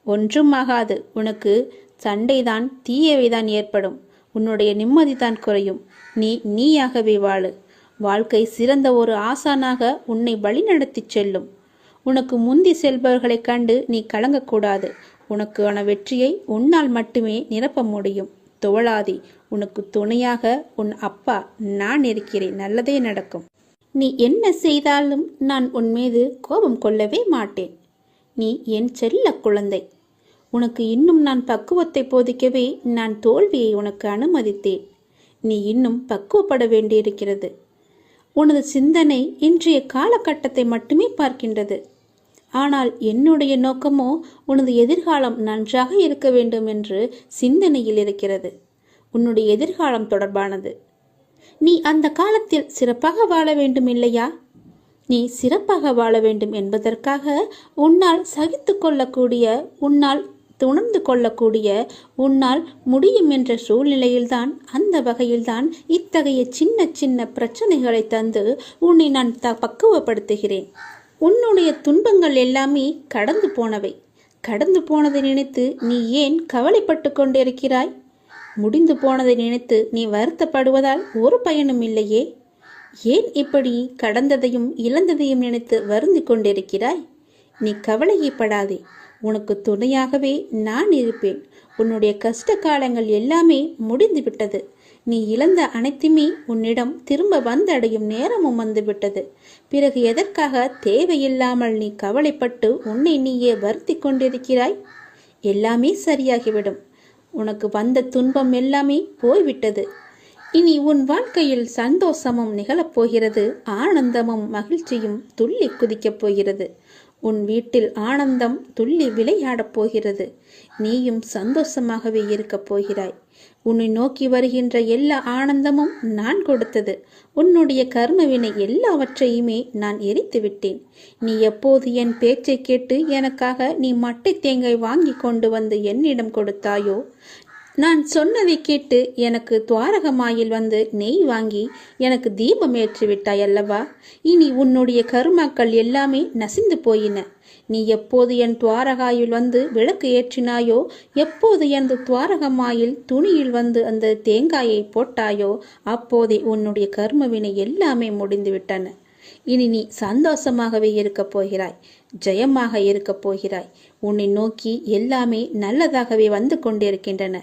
ஒன்றும் ஆகாது. உனக்கு சண்டைதான், தீயவைதான் ஏற்படும். உன்னுடைய நிம்மதிதான் குறையும். நீயாகவே வாழு. வாழ்க்கை சிறந்த ஒரு ஆசானாக உன்னை வழிநடத்தி செல்லும். உனக்கு முந்தி செல்பவர்களைக் கண்டு நீ கலங்கக்கூடாது. உனக்கான வெற்றியை உன்னால் மட்டுமே நிரப்ப முடியும். தோழாதி, உனக்கு துணையாக உன் அப்பா நான் இருக்கிறேன். நல்லதே நடக்கும். நீ என்ன செய்தாலும் நான் உன் மீது கோபம் கொள்ளவே மாட்டேன். நீ என் செல்ல குழந்தை. உனக்கு இன்னும் நான் பக்குவத்தை போதிக்கவே நான் தோல்வியை உனக்கு அனுமதித்தேன். நீ இன்னும் பக்குவப்பட வேண்டியிருக்கிறது. உனது சிந்தனை இன்றைய காலகட்டத்தை மட்டுமே பார்க்கின்றது. ஆனால் என்னுடைய நோக்கமோ உனது எதிர்காலம் நன்றாக இருக்க வேண்டும் என்று சிந்தனையில் இருக்கிறது. உன்னுடைய எதிர்காலம் தொடர்பானது. நீ அந்த காலத்தில் சிறப்பாக வாழ வேண்டும் இல்லையா? நீ சிறப்பாக வாழ வேண்டும் என்பதற்காக உன்னால் சகித்து கொள்ளக்கூடிய, உன்னால் உணர்ந்து கொள்ளக்கூடிய, உன்னால் முடியும் என்ற சூழ்நிலையில்தான், அந்த வகையில்தான் இத்தகைய சின்ன சின்ன பிரச்சனைகளை தந்து உன்னை நான் பக்குவப்படுத்துகிறேன். உன்னுடைய துன்பங்கள் எல்லாமே கடந்து போனவை. கடந்து போனதை நினைத்து நீ ஏன் கவலைப்பட்டு கொண்டிருக்கிறாய்? முடிந்து போனதை நினைத்து நீ வருத்தப்படுவதால் ஒரு பயனும் இல்லையே. ஏன் இப்படி கடந்ததையும் இழந்ததையும் நினைத்து வருந்தி கொண்டிருக்கிறாய்? நீ கவலையப்படாதே. உனக்கு துணையாகவே நான் இருப்பேன். உன்னுடைய கஷ்ட காலங்கள் எல்லாமே முடிந்து விட்டது. நீ இழந்த அனைத்துமே உன்னிடம் திரும்ப வந்தடையும் நேரமும் வந்துவிட்டது. பிறகு எதற்காக தேவையில்லாமல் நீ கவலைப்பட்டு உன்னை நீயே வருத்தி கொண்டிருக்கிறாய்? எல்லாமே சரியாகிவிடும். உனக்கு வந்த துன்பம் எல்லாமே போய்விட்டது. இனி உன் வாழ்க்கையில் சந்தோஷமும் நிகழப்போகிறது. ஆனந்தமும் மகிழ்ச்சியும் துள்ளி குதிக்கப் போகிறது. உன் வீட்டில் ஆனந்தம் துள்ளி விளையாடப் போகிறது. நீயும் சந்தோஷமாகவே இருக்கப் போகிறாய். உன்னை நோக்கி வருகின்ற எல்லா ஆனந்தமும் நான் கொடுத்தது. உன்னுடைய கர்மவினை எல்லாவற்றையுமே நான் எரித்து விட்டேன். நீ எப்போது என் பேச்சை கேட்டு எனக்காக நீ மட்டை தேங்காய் வாங்கி கொண்டு வந்து என்னிடம் கொடுத்தாயோ, நான் சொன்னதை கேட்டு எனக்கு துவாரகமாயில் வந்து நெய் வாங்கி எனக்கு தீபம் ஏற்றி விட்டாய் அல்லவா? இனி உன்னுடைய கருமாக்கள் எல்லாமே நசிந்து போயின. நீ எப்போது என் துவாரகாயில் வந்து விளக்கு ஏற்றினாயோ, எப்போது எனது துவாரகமாயில் துணியில் வந்து அந்த தேங்காயை போட்டாயோ, அப்போதே உன்னுடைய கர்மவினை எல்லாமே முடிந்து விட்டன. இனி நீ சந்தோஷமாகவே இருக்கப் போகிறாய். ஜெயமாக இருக்கப் போகிறாய். உன்னை நோக்கி எல்லாமே நல்லதாகவே வந்து கொண்டிருக்கின்றன.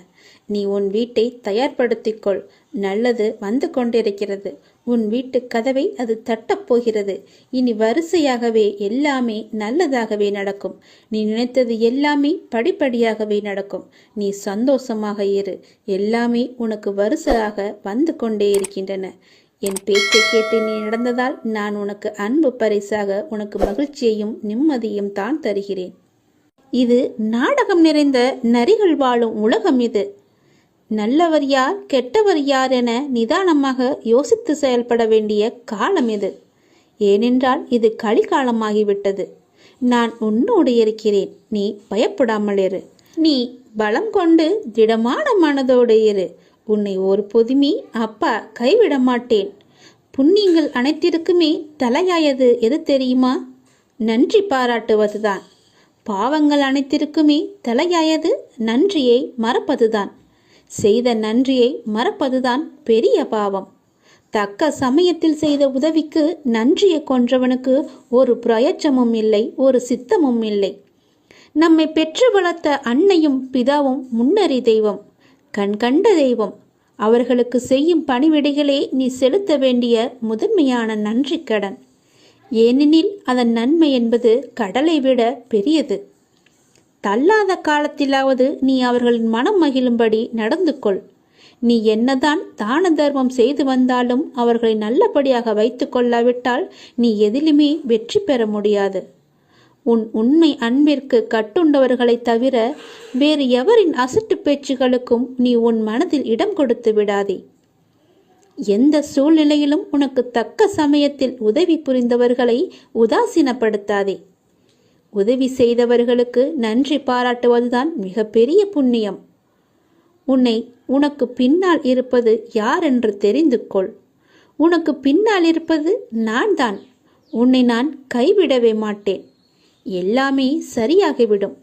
நீ உன் வீட்டை தயார்படுத்திக்கொள். நல்லது வந்து கொண்டிருக்கிறது. உன் வீட்டு கதவை அது தட்டப்போகிறது. இனி வரிசையாகவே எல்லாமே நல்லதாகவே நடக்கும். நீ நினைத்தது எல்லாமே படிப்படியாகவே நடக்கும். நீ சந்தோஷமாக இரு. எல்லாமே உனக்கு வரிசையாக வந்து கொண்டே இருக்கின்றன. என் பேச்சை கேட்டு நீ நடந்ததால் நான் உனக்கு அன்பு பரிசாக உனக்கு மகிழ்ச்சியையும் நிம்மதியும் தான் தருகிறேன். இது நாடகம் நிறைந்த நரிகள் வாழும் உலகம். இது நல்லவர் யார், கெட்டவர் யார் என நிதானமாக யோசித்து செயல்பட வேண்டிய காலம் இது. ஏனென்றால் இது கலிகாலமாகிவிட்டது. நான் உன்னோடு இருக்கிறேன். நீ பயப்படாமல் இரு. நீ பலம் கொண்டு திடமான மனதோடு இரு. உன்னை ஒரு பொதுமி அப்பா கைவிட மாட்டேன். புண்ணியங்கள் அனைத்திற்குமே தலையாயது எது தெரியுமா? நன்றி பாராட்டுவதுதான். பாவங்கள் அனைத்திற்குமே தலையாயது நன்றியை மறப்பதுதான். செய்த நன்றியை மறப்பதுதான் பெரிய பாவம். தக்க சமயத்தில் செய்த உதவிக்கு நன்றியை கொன்றவனுக்கு ஒரு பிரயோஜனமும் இல்லை, ஒரு சித்தமும் இல்லை. நம்மை பெற்று வளர்த்த அன்னையும் பிதாவும் முன்னறி தெய்வம். கண் கண்ட தெய்வம். அவர்களுக்கு செய்யும் பணிவிடைகளே நீ செலுத்த வேண்டிய முதன்மையான நன்றி கடன். ஏனெனில் அதன் நன்மை என்பது கடலை விட பெரியது. தள்ளாத காலத்திலாவது நீ அவர்களின் மனம் மகிழும்படி நடந்து கொள். நீ என்னதான் தான தர்மம் செய்து வந்தாலும் அவர்களை நல்லபடியாக வைத்து கொள்ளாவிட்டால் நீ எதிலுமே வெற்றி பெற முடியாது. உன் உண்மை அன்பிற்கு கட்டுண்டவர்களைத் தவிர வேறு எவரின் அசட்டு பேச்சுகளுக்கும் நீ உன் மனதில் இடம் கொடுத்து விடாதே. எந்த சூழ்நிலையிலும் உனக்கு தக்க சமயத்தில் உதவி புரிந்தவர்களை உதாசீனப்படுத்தாதே. உதவி செய்தவர்களுக்கு நன்றி பாராட்டுவதுதான் மிகப்பெரிய புண்ணியம். உனக்கு பின்னால் இருப்பது யார் என்று தெரிந்து கொள். உனக்கு பின்னால் இருப்பது நான் தான். உன்னை நான் கைவிடவே மாட்டேன். எல்லாமே சரியாகிவிடும்.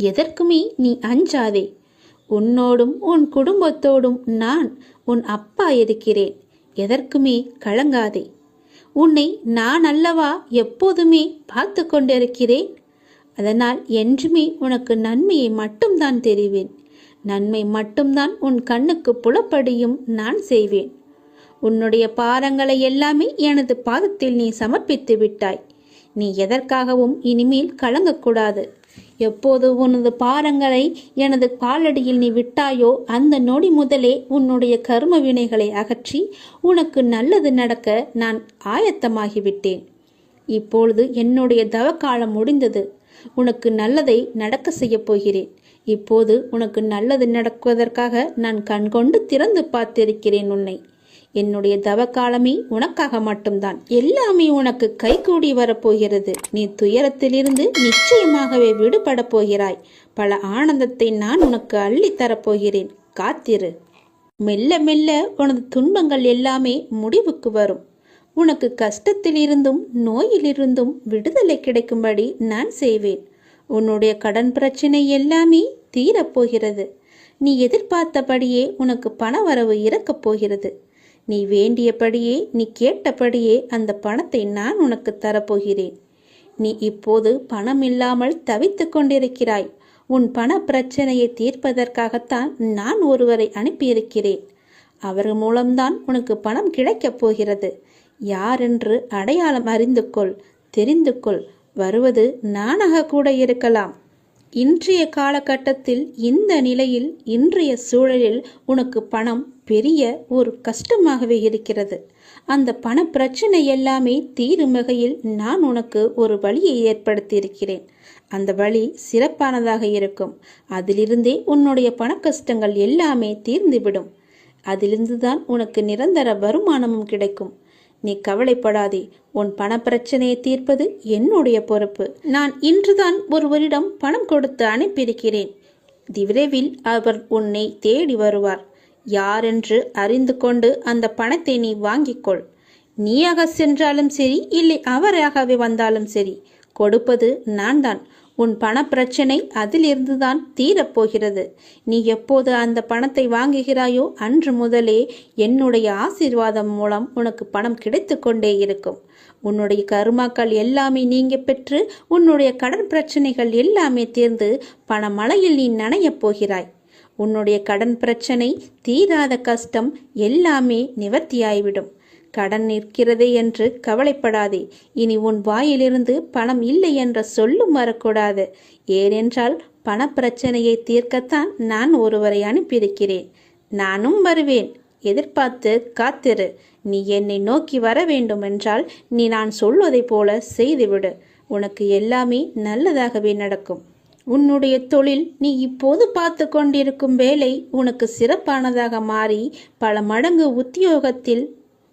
எதற்குமே நீ அஞ்சாதே. உன்னோடும் உன் குடும்பத்தோடும் நான் உன் அப்பா இருக்கிறேன். எதற்குமே கலங்காதே. உன்னை நான் அல்லவா எப்போதுமே பார்த்து கொண்டிருக்கிறேன். அதனால் என்றுமே உனக்கு நன்மையை மட்டும்தான் தெரிவேன். நன்மை மட்டும்தான் உன் கண்ணுக்கு புலப்படியும் நான் செய்வேன். உன்னுடைய பாரங்களை எல்லாமே எனது பாதத்தில் நீ சமர்ப்பித்து விட்டாய். நீ எதற்காகவும் இனிமேல் கலங்கக்கூடாது. எப்போது உனது பாரங்களை எனது காலடியில் நீ விட்டாயோ அந்த நொடி முதலே உன்னுடைய கர்ம வினைகளை அகற்றி உனக்கு நல்லது நடக்க நான் ஆயத்தமாகிவிட்டேன். இப்பொழுது என்னுடைய தவக்காலம் முடிந்தது. உனக்கு நல்லதை நடக்க செய்யப் போகிறேன். இப்போது உனக்கு நல்லது நடக்குவதற்காக நான் கண்கொண்டு திறந்து பார்த்திருக்கிறேன் உன்னை. என்னுடைய தவக்காலமே உனக்காக மட்டும்தான். எல்லாமே உனக்கு கைகூடி வரப்போகிறது. நீ துயரத்திலிருந்து நிச்சயமாகவே விடுபட போகிறாய். பல ஆனந்தத்தை நான் உனக்கு அள்ளித்தரப்போகிறேன். காத்திரு. மெல்ல மெல்ல உனது துன்பங்கள் எல்லாமே முடிவுக்கு வரும். உனக்கு கஷ்டத்திலிருந்தும் நோயிலிருந்தும் விடுதலை கிடைக்கும்படி நான் செய்வேன். உன்னுடைய கடன் பிரச்சனை எல்லாமே தீரப்போகிறது. நீ எதிர்பார்த்தபடியே உனக்கு பண வரவு இறக்கப் போகிறது. நீ வேண்டியபடியே நீ கேட்டபடியே அந்த பணத்தை நான் உனக்கு தரப்போகிறேன். நீ இப்போது பணம் இல்லாமல் தவித்து கொண்டிருக்கிறாய். உன் பண பிரச்சனையை தீர்ப்பதற்காகத்தான் நான் ஒருவரை அனுப்பியிருக்கிறேன். அவர் மூலம்தான் உனக்கு பணம் கிடைக்கப் போகிறது. யாரென்று அடையாளம் அறிந்து கொள், தெரிந்து கொள். வருவது நானாக கூட இருக்கலாம். இன்றைய காலகட்டத்தில் இந்த நிலையில் இன்றைய சூழலில் உனக்கு பணம் பெரிய ஒரு கஷ்டமாகவே இருக்கிறது. அந்த பண பிரச்சனை எல்லாமே தீரும் வகையில் நான் உனக்கு ஒரு வழியை ஏற்படுத்தியிருக்கிறேன். அந்த வழி சிறப்பானதாக இருக்கும். அதிலிருந்தே உன்னுடைய பண கஷ்டங்கள் எல்லாமே தீர்ந்துவிடும். அதிலிருந்துதான் உனக்கு நிரந்தர வருமானமும் கிடைக்கும். நீ கவலைப்படாதே. உன் பண பிரச்சனையை தீர்ப்பது என்னுடைய பொறுப்பு. நான் இன்றுதான் ஒருவரிடம் பணம் கொடுத்து அனுப்பியிருக்கிறேன். விரைவில் அவர் உன்னை தேடி வருவார். யாரென்று அறிந்து கொண்டு அந்த பணத்தை நீ வாங்கிக்கொள். நீயாக சென்றாலும் சரி, இல்லை அவராகவே வந்தாலும் சரி, கொடுப்பது நான் தான். உன் பண பிரச்சனை அதிலிருந்துதான் தீரப்போகிறது. நீ எப்போது அந்த பணத்தை வாங்குகிறாயோ அன்று முதலே என்னுடைய ஆசீர்வாதம் மூலம் உனக்கு பணம் கிடைத்து கொண்டே இருக்கும். உன்னுடைய கர்மாக்கள் எல்லாமே நீங்க பெற்று உன்னுடைய கடன் பிரச்சனைகள் எல்லாமே தீர்ந்து பண மழையில் நீ நனையப் போகிறாய். உன்னுடைய கடன் பிரச்சனை, தீராத கஷ்டம் எல்லாமே நிவர்த்தியாய்விடும். கடன் நிற்கிறதே என்று கவலைப்படாதே. இனி உன் வாயிலிருந்து பணம் இல்லை என்ற சொல்லும் வரக்கூடாது. ஏனென்றால் பண பிரச்சனையை தீர்க்கத்தான் நான் ஒருவரை அனுப்பியிருக்கிறேன். நானும் வருவேன். எதிர்பார்த்து காத்திரு. நீ என்னை நோக்கி வர வேண்டும் என்றால் நீ நான் சொல்வதை போல செய்துவிடு. உனக்கு எல்லாமே நல்லதாகவே நடக்கும். உன்னுடைய தொழில், நீ இப்போது பார்த்து கொண்டிருக்கும் வேலை உனக்கு சிறப்பானதாக மாறி பல மடங்கு உத்தியோகத்தில்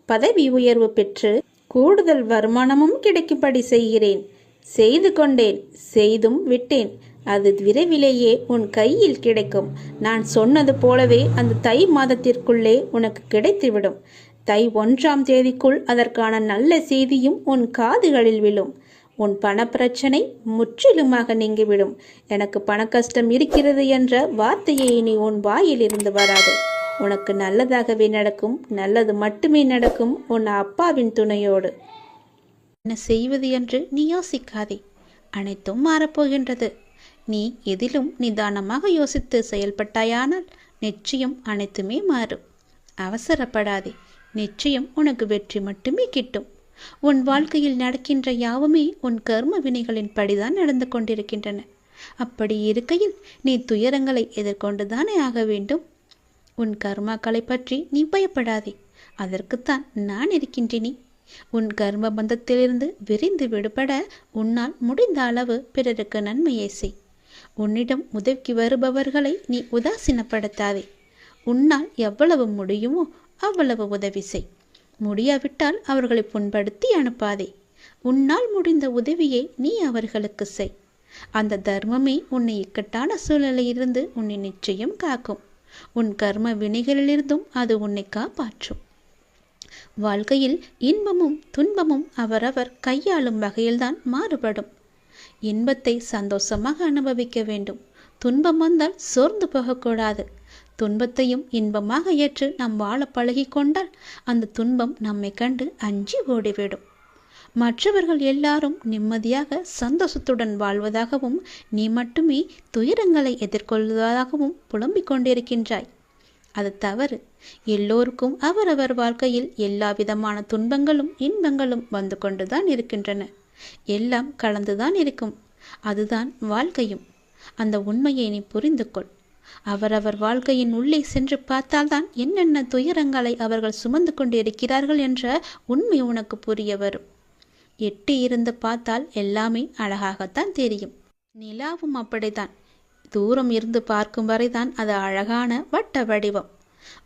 பதவி உயர்வு பெற்று கூடுதல் வருமானமும் கிடைக்கும்படி செய்கிறேன். செய்து கொண்டேன், செய்தும் விட்டேன். அது விரைவிலேயே உன் கையில் கிடைக்கும். நான் சொன்னது போலவே அந்த தை மாதத்திற்குள்ளே உனக்கு கிடைத்துவிடும். தை 1ஆம் தேதிக்குள் அதற்கான நல்ல செய்தியும் உன் காதுகளில் விழும். உன் பண பிரச்சனை முற்றிலுமாக நீங்கிவிடும். எனக்கு பண கஷ்டம் இருக்கிறது என்ற வார்த்தையை இனி உன் வாயில் இருந்து வராது. உனக்கு நல்லதாகவே நடக்கும். நல்லது மட்டுமே நடக்கும், உன் அப்பாவின் துணையோடு. என்ன செய்வது என்று நீ யோசிக்காதே. அனைத்தும் மாறப்போகின்றது. நீ எதிலும் நிதானமாக யோசித்து செயல்பட்டாயானால் நிச்சயம் அனைத்துமே மாறும். அவசரப்படாதே, நிச்சயம் உனக்கு வெற்றி மட்டுமே கிட்டும். உன் வாழ்க்கையில் நடக்கின்ற யாவுமே உன் கர்ம வினைகளின் படிதான் நடந்து கொண்டிருக்கின்றன. அப்படி இருக்கையில் நீ துயரங்களை எதிர்கொண்டுதானே ஆக வேண்டும். உன் கர்மாக்களை பற்றி நீ பயப்படாதே, அதற்குத்தான் நான் இருக்கின்றேனே. உன் கர்ம பந்தத்திலிருந்து விரிந்து விடுபட உன்னால் முடிந்த அளவு பிறருக்கு நன்மையை செய். உன்னிடம் உதவிக்கு வருபவர்களை நீ உதாசீனப்படுத்தாதே. உன்னால் எவ்வளவு முடியுமோ அவ்வளவு உதவி செய். முடியாவிட்டால் அவர்களை புண்படுத்தி அனுப்பாதே. உன்னால் முடிந்த உதவியை நீ அவர்களுக்கு செய். அந்த தர்மமே உன்னை இக்கட்டான சூழ்நிலையிலிருந்து உன்னை நிச்சயம் காக்கும். உன் கர்ம வினைகளிலிருந்தும் அது உன்னை காப்பாற்றும். வாழ்க்கையில் இன்பமும் துன்பமும் அவரவர் கையாளும் வகையில்தான் மாறுபடும். இன்பத்தை சந்தோஷமாக அனுபவிக்க வேண்டும். துன்பம் வந்தால் சோர்ந்து போகக்கூடாது. துன்பத்தையும் இன்பமாக ஏற்று நாம் வாழ பழகி கொண்டால் அந்த துன்பம் நம்மை கண்டு அஞ்சி ஓடிவிடும். மற்றவர்கள் எல்லாரும் நிம்மதியாக சந்தோஷத்துடன் வாழ்வதாகவும் நீ மட்டுமே துயரங்களை எதிர்கொள்வதாகவும் புலம்பிக் கொண்டிருக்கின்றாய். அது தவறு. எல்லோருக்கும் அவரவர் வாழ்க்கையில் எல்லா விதமான துன்பங்களும் இன்பங்களும் வந்து கொண்டுதான் இருக்கின்றன. எல்லாம் கலந்துதான் இருக்கும். அதுதான் வாழ்க்கையும். அந்த உண்மையை நீ புரிந்து கொள். அவரவர் வாழ்க்கையின் உள்ளே சென்று பார்த்தால்தான் என்னென்ன துயரங்களை அவர்கள் சுமந்து கொண்டு இருக்கிறார்கள் என்ற உண்மை உனக்கு புரிய வரும். எட்டி இருந்து பார்த்தால் எல்லாமே அழகாகத்தான் தெரியும். நிலாவும் அப்படித்தான். தூரம் இருந்து பார்க்கும் வரைதான் அது அழகான வட்ட வடிவம்.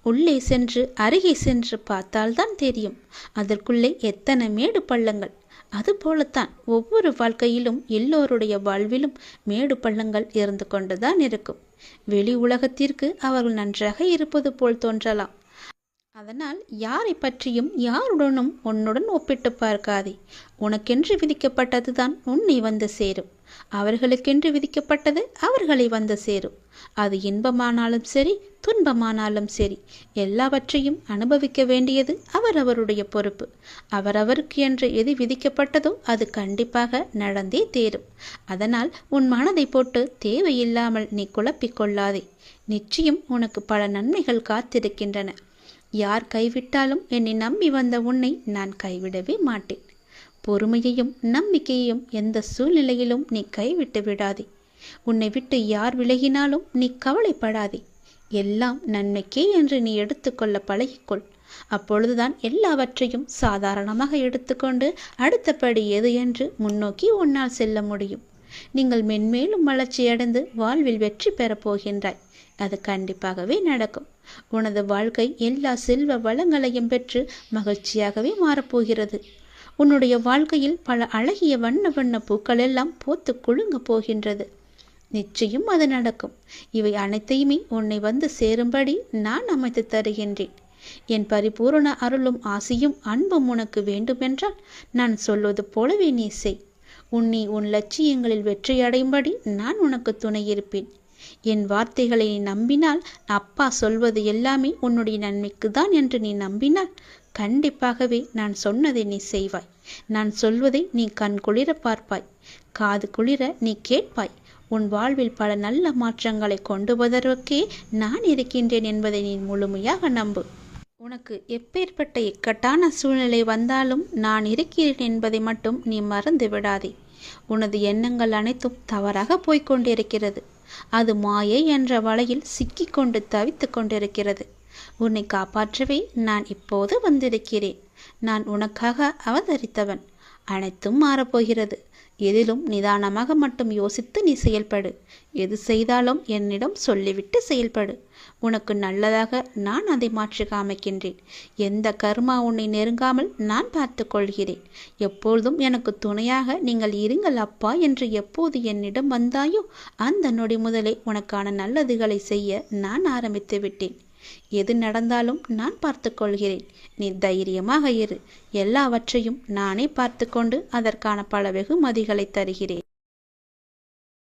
உள்ளே சென்று அருகே சென்று பார்த்தால்தான் தெரியும் அதற்குள்ளே எத்தனை மேடு பள்ளங்கள். அதுபோலத்தான் ஒவ்வொரு வாழ்க்கையிலும் எல்லோருடைய வாழ்விலும் மேடு பள்ளங்கள் இருந்து கொண்டுதான் இருக்கும். வெளி உலகத்திற்கு அவர்கள் நன்றாக இருப்பது போல் தோன்றலாம். அதனால் யாரை பற்றியும் யாருடனும் உன்னுடன் ஒப்பிட்டு பார்க்காதே. உனக்கென்று விதிக்கப்பட்டதுதான் உன்னை வந்து சேரும். அவர்களுக்கென்று விதிக்கப்பட்டது அவர்களை வந்து சேரும். அது இன்பமானாலும் சரி, துன்பமானாலும் சரி, எல்லாவற்றையும் அனுபவிக்க வேண்டியது அவரவருடைய பொறுப்பு. அவரவருக்கு என்று எது விதிக்கப்பட்டதோ அது கண்டிப்பாக நடந்தே தேரும். அதனால் உன் மனதை போட்டு தேவையில்லாமல் நீ குழப்பிக்கொள்ளாதே. நிச்சயம் உனக்கு பல நன்மைகள் காத்திருக்கின்றன. யார் கைவிட்டாலும் என்னை நம்பி வந்த உன்னை நான் கைவிடவே மாட்டேன். பொறுமையையும் நம்பிக்கையையும் எந்த சூழ்நிலையிலும் நீ கைவிட்டு விடாதே. உன்னை விட்டு யார் விலகினாலும் நீ கவலைப்படாதே. எல்லாம் நன்மைக்கே என்று நீ எடுத்துக்கொள்ள பழகிக்கொள். அப்பொழுதுதான் எல்லாவற்றையும் சாதாரணமாக எடுத்துக்கொண்டு அடுத்தபடி எது என்று முன்னோக்கி உன்னால் செல்ல முடியும். நீங்கள் மென்மேலும் வளர்ச்சியடைந்து வாழ்வில் வெற்றி பெறப் போகின்றாய். அது கண்டிப்பாகவே நடக்கும். உனது வாழ்க்கை எல்லா செல்வ வளங்களையும் பெற்று மகிழ்ச்சியாகவே மாறப்போகிறது. உன்னுடைய வாழ்க்கையில் பல அழகிய வண்ண வண்ண பூக்கள் எல்லாம் பூத்து குலுங்க போகின்றது. நிச்சயம் அது நடக்கும். இவை அனைத்தையுமே உன்னை வந்து சேரும்படி நான் அமைத்து தருகின்றேன். என் பரிபூரண அருளும் ஆசியும் அன்பும் உனக்கு வேண்டுமென்றால் நான் சொல்வது போலவே நீ செய். உன்னை உன் லட்சியங்களில் வெற்றியடையும்படி நான் உனக்கு துணை இருப்பேன். என் வார்த்தைகளை நீ நம்பினால், அப்பா சொல்வது எல்லாமே உன்னுடைய நன்மைக்கு தான் என்று நீ நம்பினால், கண்டிப்பாகவே நான் சொன்னதை நீ செய்வாய். நான் சொல்வதை நீ கண் குளிர பார்ப்பாய், காது குளிர நீ கேட்பாய். உன் வாழ்வில் பல நல்ல மாற்றங்களை கொண்டு வருவதற்கே நான் இருக்கின்றேன் என்பதை நீ முழுமையாக நம்பு. உனக்கு எப்பேற்பட்ட இக்கட்டான சூழ்நிலை வந்தாலும் நான் இருக்கிறேன் என்பதை மட்டும் நீ மறந்து விடாதே. உனது எண்ணங்கள் அனைத்தும் தவறாக போய்கொண்டிருக்கிறது. அது மாயை என்ற வலையில் சிக்கிக்கொண்டு தவித்து கொண்டிருக்கிறது. உன்னை காப்பாற்றவே நான் இப்போது வந்திருக்கிறேன். நான் உனக்காக அவதரித்தவன். அனைத்தும் மாறப்போகிறது. எதிலும் நிதானமாக மட்டும் யோசித்து நீ செயல்படு. எது செய்தாலும் என்னிடம் சொல்லிவிட்டு செயல்படு. உனக்கு நல்லதாக நான் அதை மாற்றி காமிக்கின்றேன். எந்த கர்மா உன்னை நெருங்காமல் நான் பார்த்து கொள்கிறேன். எப்பொழுதும் எனக்கு துணையாக நீங்கள் இருங்கள் அப்பா என்று எப்போது என்னிடம் வந்தாயோ அந்த நொடி முதலே உனக்கான நல்லதுகளை செய்ய நான் ஆரம்பித்து விட்டேன். எது நடந்தாலும் நான் பார்த்து கொள்கிறேன். நீ தைரியமாக இரு. எல்லாவற்றையும் நானே பார்த்து கொண்டு அதற்கான பல வெகுமதிகளை தருகிறேன்.